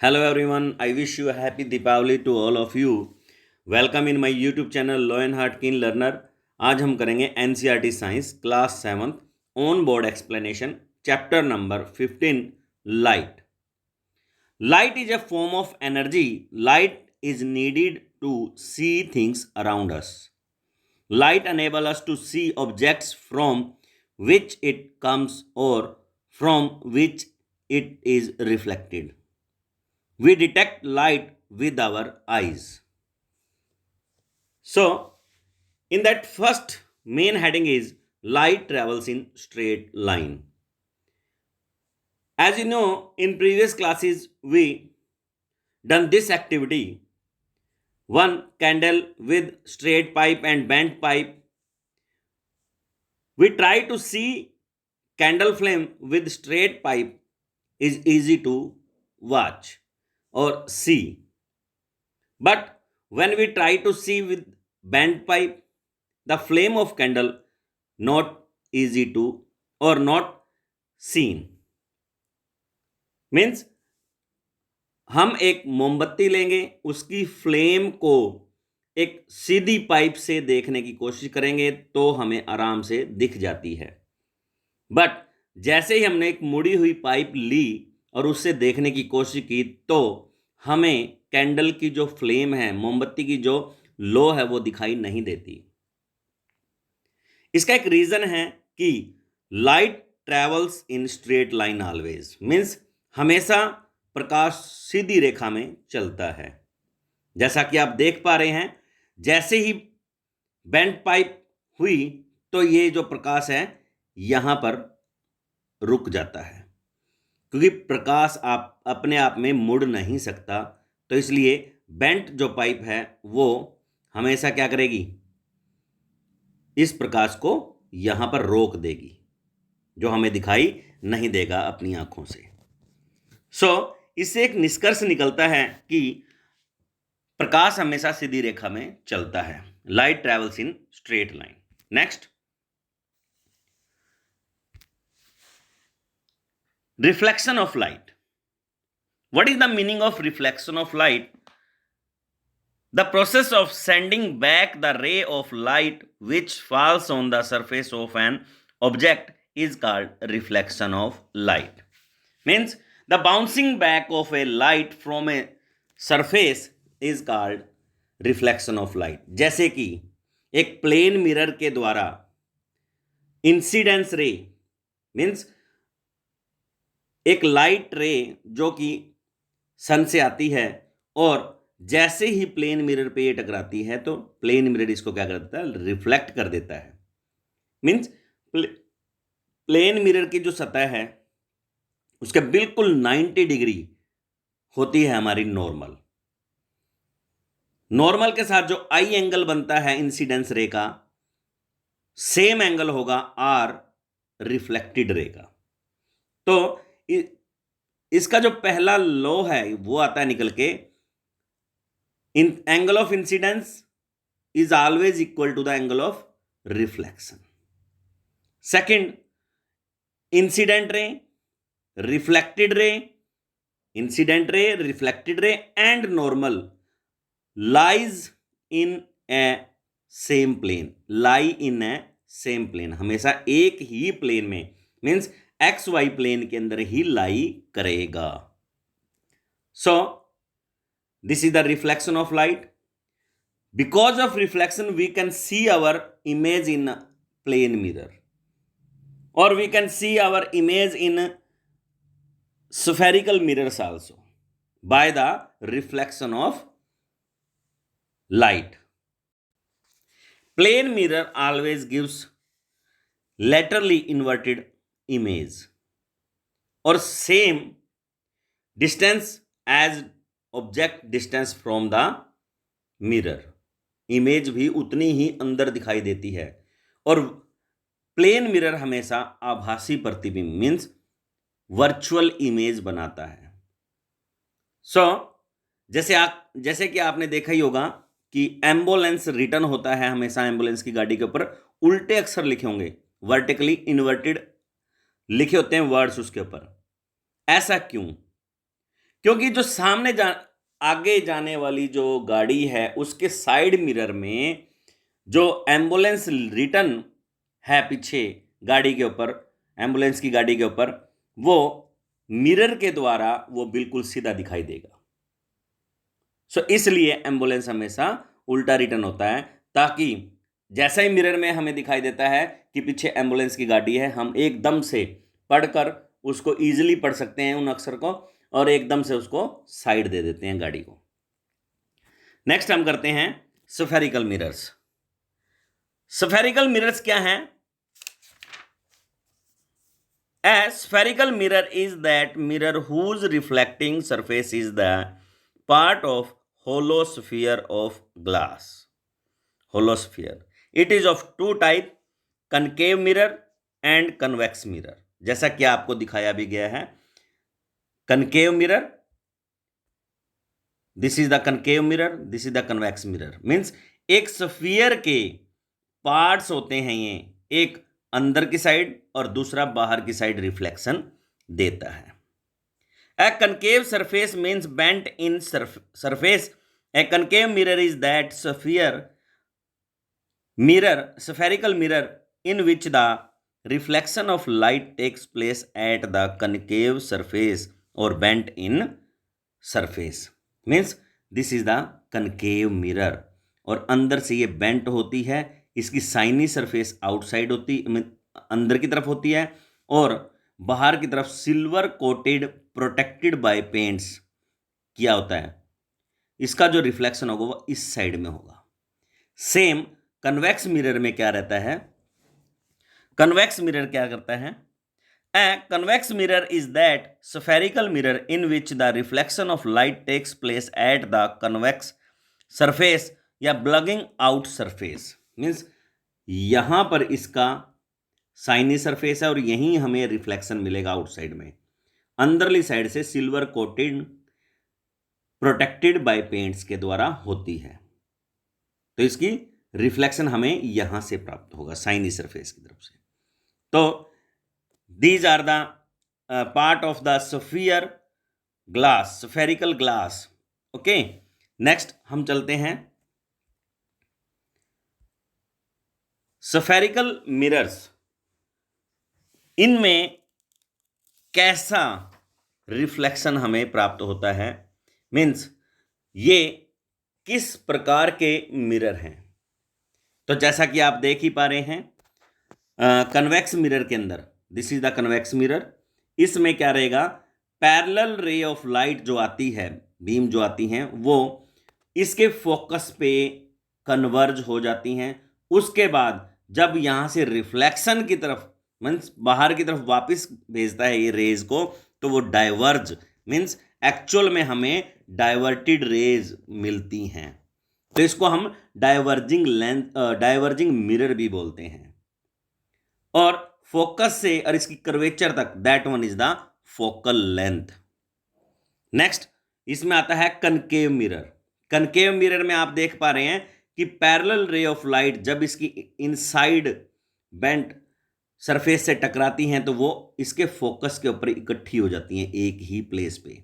Hello everyone, I wish you a happy Deepavali to all of you. Welcome in my YouTube channel Lionheart Keen Learner. आज हम करेंगे NCERT science class 7th on board explanation chapter number 15 light. Light is a form of energy. Light is needed to see things around us. Light enables us to see objects from which it comes or from which it is reflected. We detect light with our eyes. So, in that first main heading is light travels in straight line. As you know, in previous classes we done this activity. One candle with straight pipe and bent pipe. We try to see candle flame with straight pipe is easy to watch or see. But when we try to see with bent pipe, the flame of candle not easy to or not seen. Means हम एक मोमबत्ती लेंगे, उसकी flame को एक सीधी pipe से देखने की कोशिश करेंगे तो हमें आराम से दिख जाती है. बट जैसे ही हमने एक मुड़ी हुई पाइप ली और उससे देखने की कोशिश की तो हमें कैंडल की जो फ्लेम है, मोमबत्ती की जो लो है, वो दिखाई नहीं देती. इसका एक रीजन है कि light travels in straight line always. Means हमेशा प्रकाश सीधी रेखा में चलता है. जैसा कि आप देख पा रहे हैं, जैसे ही बेंट पाइप हुई तो ये जो प्रकाश है यहां पर रुक जाता है, क्योंकि प्रकाश आप अपने आप में मुड़ नहीं सकता. तो इसलिए बेंट जो पाइप है वो हमेशा क्या करेगी, इस प्रकाश को यहां पर रोक देगी, जो हमें दिखाई नहीं देगा अपनी आंखों से. इससे एक निष्कर्ष निकलता है कि प्रकाश हमेशा सीधी रेखा में चलता है. Light travels in straight line. Next, reflection of light. What is the meaning of reflection of light? The process of sending back the ray of light which falls on the surface of an object is called reflection of light. Means the bouncing back of a light from a surface is called reflection of light. जैसे कि एक plane mirror के द्वारा incidence रे, means एक light रे जो कि सन से आती है और जैसे ही प्लेन मिरर पे ये टकराती है तो प्लेन मिरर इसको क्या कर देता है, रिफ्लेक्ट कर देता है. मीन्स प्लेन मिरर की जो सतह है उसके बिल्कुल 90 डिग्री होती है हमारी नॉर्मल. नॉर्मल के साथ जो आई एंगल बनता है इंसिडेंस रे का, सेम एंगल होगा आर रिफ्लेक्टेड रे का. तो इसका जो पहला लॉ है वो आता है निकल के, in angle of incidence is always equal to the angle of reflection. Second, incident ray, reflected ray, incident ray, reflected ray and normal lies in a same plane. Lie in a same plane, हमेशा एक ही plane में, means X Y plane के अंदर ही lie करेगा. So this is the reflection of light. Because of reflection we can see our image in plane mirror और we can see our image in spherical mirrors also by the reflection of light. Plane mirror always gives laterally inverted image or same distance as object distance from the mirror. Image भी उतनी ही अंदर दिखाई देती है और plane mirror हमेशा आभासी प्रतिबिंब मीन्स वर्चुअल इमेज बनाता है. जैसे कि आपने देखा ही होगा कि एम्बुलेंस रिटर्न होता है हमेशा, एम्बुलेंस की गाड़ी के ऊपर उल्टे अक्षर लिखे होंगे, वर्टिकली इन्वर्टेड लिखे होते हैं वर्ड्स उसके ऊपर. ऐसा क्यों? क्योंकि जो आगे जाने वाली जो गाड़ी है उसके साइड मिरर में जो एम्बुलेंस रिटर्न है पीछे गाड़ी के ऊपर, एम्बुलेंस की गाड़ी के ऊपर, वो मिरर के द्वारा वो बिल्कुल सीधा दिखाई देगा। इसलिए एम्बुलेंस हमेशा उल्टा रिटर्न होता है, ताकि जैसा ही मिरर में हमें दिखाई देता है कि पीछे एम्बुलेंस की गाड़ी है, हम एकदम से पढ़कर उसको ईजिली पढ़ सकते हैं उन अक्षर को, और एकदम से उसको साइड दे देते हैं गाड़ी को। नेक्स्ट हम करते हैं स्फेरिकल मिरर्स। स्फेरिकल मिरर्स क्या हैं? A spherical mirror is that mirror whose reflecting surface is the part of hollow sphere of glass. Hollow sphere. It is of two type, concave mirror and convex mirror. जैसा कि आपको दिखाया भी गया है, concave mirror, this is the concave mirror, this is the convex mirror. Means एक sphere के parts होते हैं ये, एक अंदर की साइड और दूसरा बाहर की साइड रिफ्लेक्शन देता है। A concave surface means bent in surface. A concave mirror is that spherical mirror in which the reflection of light takes place at the concave surface or bent in surface. Means this is the concave mirror. और अंदर से ये bent होती है, इसकी Saini surface outside होती, अंदर की तरफ होती है, और बाहर की तरफ silver coated protected by paints किया होता है। इसका जो रिफ्लेक्शन होगा वो इस साइड में होगा। सेम कन्वेक्स मिरर में क्या रहता है? कन्वेक्स मिरर क्या करता है? A convex mirror is that spherical mirror in which the reflection of light takes place at the convex surface या ब्लगिंग आउट सरफेस। मीन्स यहां पर इसका साइनी सरफेस है और यहीं हमें रिफ्लेक्शन मिलेगा आउटसाइड में, अंदरली साइड से silver coated protected by paints के द्वारा होती है, तो इसकी रिफ्लेक्शन हमें यहां से प्राप्त होगा साइनी सरफेस की तरफ से। तो these are the part of the sphere glass, spherical glass. Okay, next हम चलते हैं स्फेरिकल मिरर्स। इनमें कैसा रिफ्लेक्शन हमें प्राप्त होता है? मीन्स ये किस प्रकार के मिरर हैं? तो जैसा कि आप देख ही पा रहे हैं, कन्वेक्स मिरर के अंदर, this is the convex mirror, इसमें क्या रहेगा? पैरेलल रे ऑफ लाइट जो आती है, बीम जो आती हैं, वो इसके फोकस पे कन्वर्ज हो जाती हैं। उसके बाद जब यहां से रिफ्लेक्शन की तरफ मीन्स बाहर की तरफ वापस भेजता है ये रेज को, तो वो डाइवर्ज मीन्स एक्चुअल में हमें डाइवर्टेड रेज मिलती हैं। तो इसको हम डाइवर्जिंग मिरर भी बोलते हैं। और फोकस से और इसकी कर्वेचर तक, that one is the focal length. Next इसमें आता है कनकेव मिरर। कनकेव मिरर में आप देख पा रहे हैं कि पैरेलल रे ऑफ लाइट जब इसकी इनसाइड बेंट सरफेस से टकराती हैं तो वो इसके फोकस के ऊपर इकट्ठी हो जाती हैं एक ही प्लेस पे।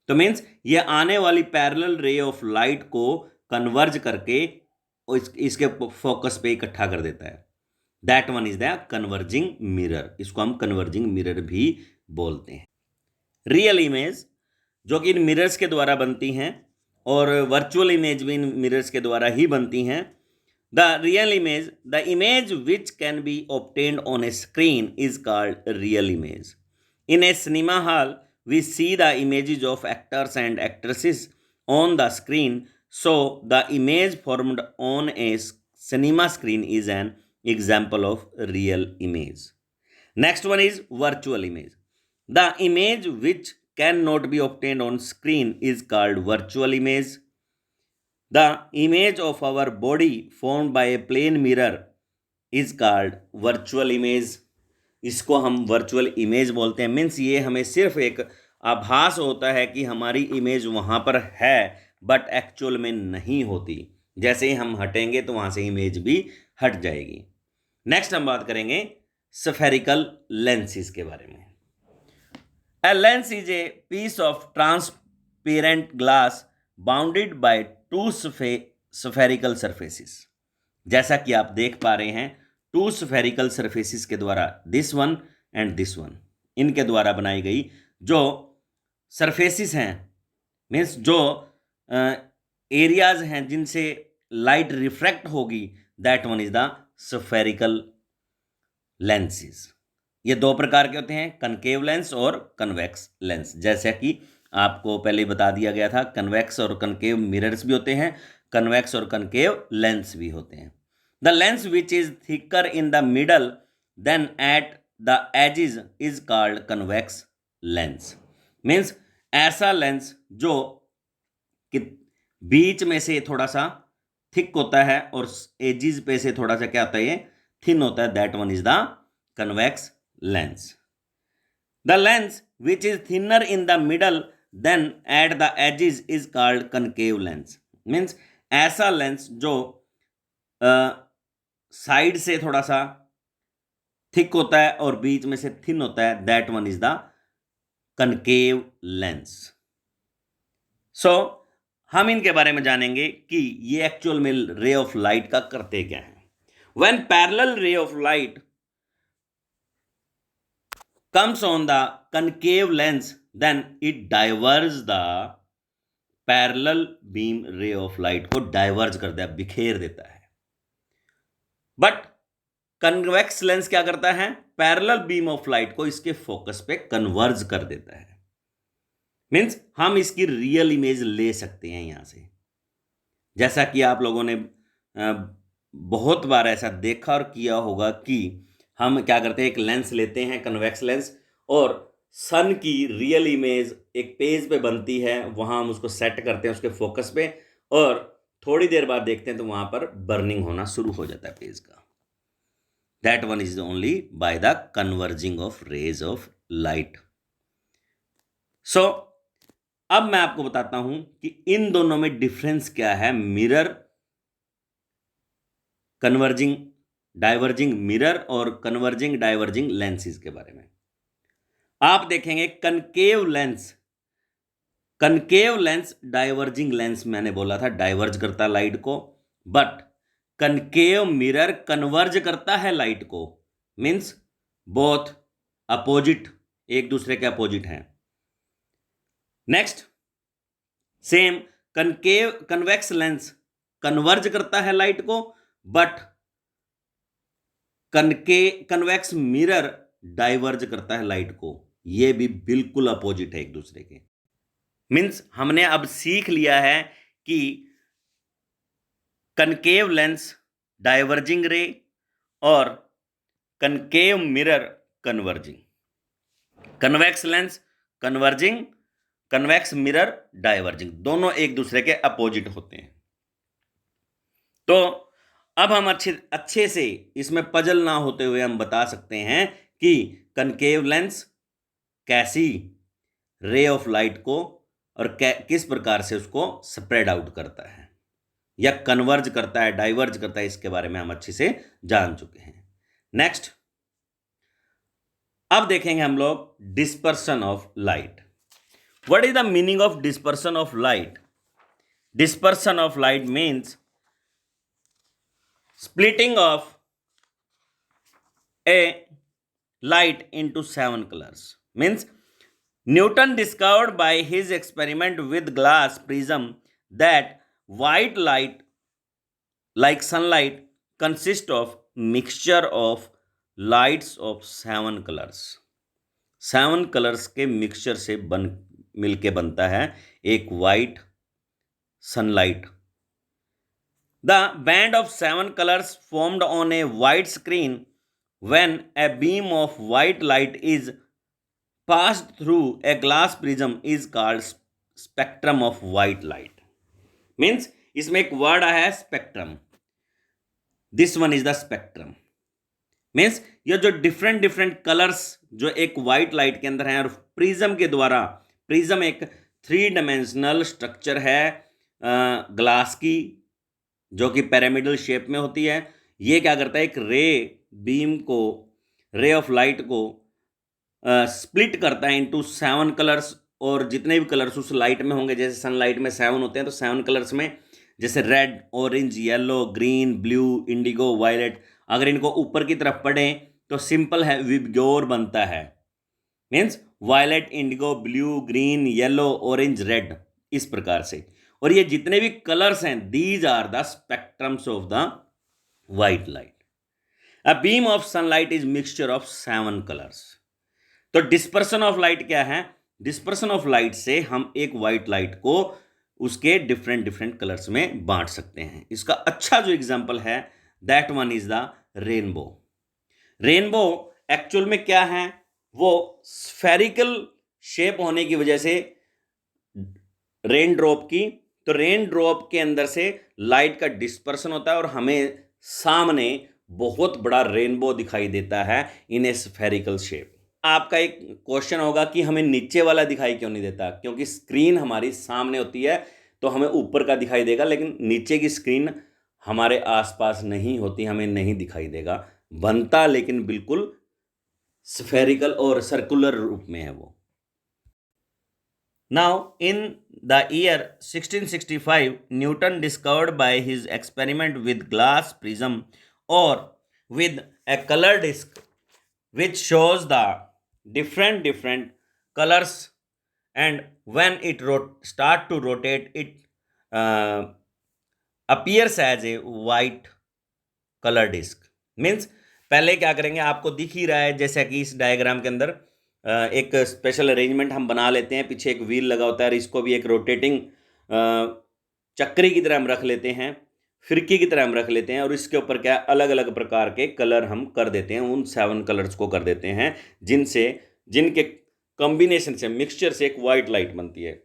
तो मीन्स ये आने वाली पैरेलल रे ऑफ लाइट को कन्वर्ज करके इसके फोकस पे इकट्ठा कर देता है। That one is the converging mirror. इसको हम कन्वर्जिंग मिरर भी बोलते हैं। रियल इमेज जो कि इन मिरर्स के द्वारा बनती हैं और वर्चुअल इमेज भी इन मिरर्स के द्वारा ही बनती हैं। The real image, the image which can be obtained on a screen is called real image. In a cinema hall we see the images of actors and actresses on the screen, so the image formed on a cinema screen is an example of real image. Next one is virtual image. The image which cannot be obtained on screen is called virtual image. The image of our body formed by a plane mirror is called virtual image. इसको हम virtual image बोलते हैं। Means ये हमें सिर्फ एक आभास होता है कि हमारी इमेज वहाँ पर है, बट एक्चुअल में नहीं होती। जैसे ही हम हटेंगे तो वहाँ से इमेज भी हट जाएगी। नेक्स्ट हम बात करेंगे स्फेरिकल लेंसेज के बारे में। A lens is a piece of transparent glass bounded by two spherical surfaces. जैसा कि आप देख पा रहे हैं, टू स्फेरिकल सरफेसेस के द्वारा, this one and this one, इनके द्वारा बनाई गई जो सरफेसेस हैं, मीन्स जो एरियाज हैं जिनसे लाइट रिफ्रैक्ट होगी, that one is the spherical lenses. ये दो प्रकार के होते हैं, कनकेव लेंस और कन्वेक्स लेंस। जैसा कि आपको पहले बता दिया गया था, कन्वेक्स और कनकेव मिरर्स भी होते हैं, कन्वेक्स और कनकेव लेंस भी होते हैं। The lens which is thicker in the middle than at the edges is called convex lens. Means ऐसा लेंस जो कि बीच में से थोड़ा सा थिक होता है और एजेस पे से थोड़ा सा क्या होता है, ये थिन होता है, that one is the convex lens. The lens which is thinner in the middle than at the edges is called concave lens. Means ऐसा लेंस जो साइड से थोड़ा सा थिक होता है और बीच में से थिन होता है, that one is the concave lens. So हम इनके बारे में जानेंगे कि ये एक्चुअल में रे ऑफ लाइट का करते क्या है। When parallel ray of light comes on the concave lens, then it diverges the parallel beam ray of light को डाइवर्ज करता है, बिखेर देता है। बट कन्वेक्स लेंस क्या करता है, पैरेलल बीम ऑफ लाइट को इसके फोकस पे कन्वर्ज कर देता है। मीन्स हम इसकी रियल इमेज ले सकते हैं यहां से। जैसा कि आप लोगों ने बहुत बार ऐसा देखा और किया होगा कि हम क्या करते हैं, एक लेंस लेते हैं, कन्वेक्स लेंस, और सन की रियल इमेज एक पेज पे बनती है, वहाँ हम उसको सेट करते हैं उसके फोकस पे, और थोड़ी देर बाद देखते हैं तो वहाँ पर बर्निंग होना शुरू हो जाता है पेज का। That one is only by the converging of rays of light. So अब मैं आपको बताता हूं कि इन दोनों में डिफरेंस क्या है, मिरर कन्वर्जिंग डाइवर्जिंग मिरर और कन्वर्जिंग डाइवर्जिंग लेंसेज के बारे में। आप देखेंगे कनकेव लेंस डाइवर्जिंग लेंस, मैंने बोला था डाइवर्ज करता लाइट को, बट कनकेव मिरर कन्वर्ज करता है लाइट को। मीन्स बोथ अपोजिट, एक दूसरे के अपोजिट हैं। Next, same convex lens converge करता है लाइट को, बट कन्वेक्स मिरर डाइवर्ज करता है लाइट को। ये भी बिल्कुल अपोजिट है एक दूसरे के। मीन्स हमने अब सीख लिया है कि कनकेव लेंस डाइवर्जिंग रे और concave mirror converging, convex lens converging, convex mirror diverging, दोनों एक दूसरे के अपोजिट होते हैं। तो अब हम अच्छे से इसमें पजल ना होते हुए हम बता सकते हैं कि कनकेव लेंस कैसी रे ऑफ लाइट को और किस प्रकार से उसको स्प्रेड आउट करता है या कन्वर्ज करता है, डाइवर्ज करता है, इसके बारे में हम अच्छे से जान चुके हैं। नेक्स्ट, अब देखेंगे हम लोग dispersion of light. What is the meaning of dispersion of light? Dispersion of light means splitting of a light into 7 colors. Means Newton discovered by his experiment with glass prism that white light like sunlight consists of mixture of lights of 7 colors. 7 colors के mixture से मिलके बनता है एक white sunlight. The band of 7 colors formed on a white screen when a beam of white light is passed through a glass prism is called spectrum of white light. Means इसमें एक word आया है spectrum. This one is the spectrum. Means ये जो different colours जो एक white light के अंदर हैं और प्रिज्म के द्वारा, प्रिज्म एक 3 डायमेंशनल स्ट्रक्चर है ग्लास की जो कि पिरामिडल शेप में होती है। ये क्या करता है, एक रे ऑफ लाइट को स्प्लिट करता है इनटू 7 कलर्स और जितने भी कलर्स उस लाइट में होंगे, जैसे सनलाइट में 7 होते हैं, तो 7 कलर्स में जैसे red, orange, yellow, green, blue, indigo, violet, अगर इनको ऊपर की तरफ पढ़ें तो सिंपल है, विबग्योर बनता है। Means violet, indigo, blue, green, yellow, orange, red, इस प्रकार से। और ये जितने भी कलर्स हैं, these are the spectrums of the white light. A beam of sunlight is mixture of 7 colours. तो डिस्पर्सन ऑफ लाइट क्या है? डिस्पर्सन ऑफ लाइट से हम एक वाइट लाइट को उसके डिफरेंट डिफरेंट कलर्स में बांट सकते हैं। इसका अच्छा जो एग्जांपल है, that one is the rainbow. Rainbow actual में क्या है? वो स्फेरिकल शेप होने की वजह से रेन ड्रॉप की, तो रेन ड्रॉप के अंदर से लाइट का डिस्पर्सन होता है और हमें सामने बहुत बड़ा रेनबो दिखाई देता है इन ए स्फेरिकल शेप। आपका एक क्वेश्चन होगा कि हमें नीचे वाला दिखाई क्यों नहीं देता? क्योंकि स्क्रीन हमारी सामने होती है तो हमें ऊपर का दिखाई देगा, लेकिन नीचे की स्क्रीन हमारे आसपास नहीं होती, हमें नहीं दिखाई देगा। बनता लेकिन बिल्कुल स्फेरिकल और सर्कुलर रूप में है वो। Now, in the year 1665, Newton discovered by his experiment with glass prism or with a color disc which shows the different colors, and when it start to rotate, it uh, appears as a white color disc. Means पहले क्या करेंगे, आपको दिख ही रहा है जैसा कि इस डायग्राम के अंदर एक स्पेशल अरेंजमेंट हम बना लेते हैं, पीछे एक व्हील लगा होता है और इसको भी एक रोटेटिंग चक्री की तरह हम रख लेते हैं, फिरकी की तरह हम रख लेते हैं, और इसके ऊपर क्या अलग अलग प्रकार के कलर हम कर देते हैं, उन 7 कलर्स को कर देते हैं जिनके कॉम्बिनेशन से, मिक्सचर से एक वाइट लाइट बनती है।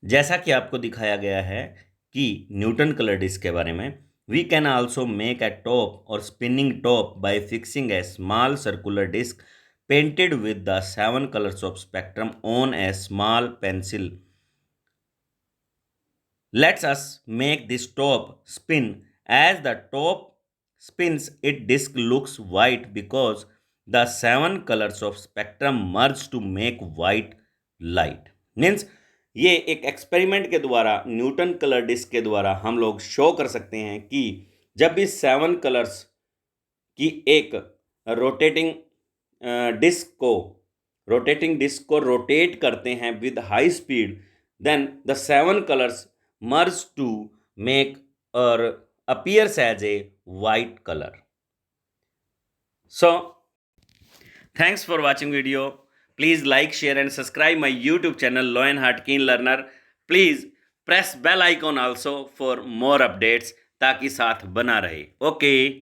जैसा कि आपको दिखाया गया है कि न्यूटन कलर डिस्क के बारे में, we can also make a top or spinning top by fixing a small circular disc painted with the 7 colors of spectrum on a small pencil. Let us make this top spin. As the top spins, its disc looks white because the 7 colors of spectrum merge to make white light. Means ये एक experiment के द्वारा, Newton colour disc के द्वारा हम लोग show कर सकते हैं कि जब भी 7 कलर्स की एक रोटेटिंग डिस्क को रोटेट करते हैं with high speed, then the 7 colours merge to make और appears as a white color. So, thanks for watching video. Please like, share and subscribe my YouTube channel Lowenhart Keen Learner. Please press bell icon also for more updates ताकि साथ बना रहे। Okay.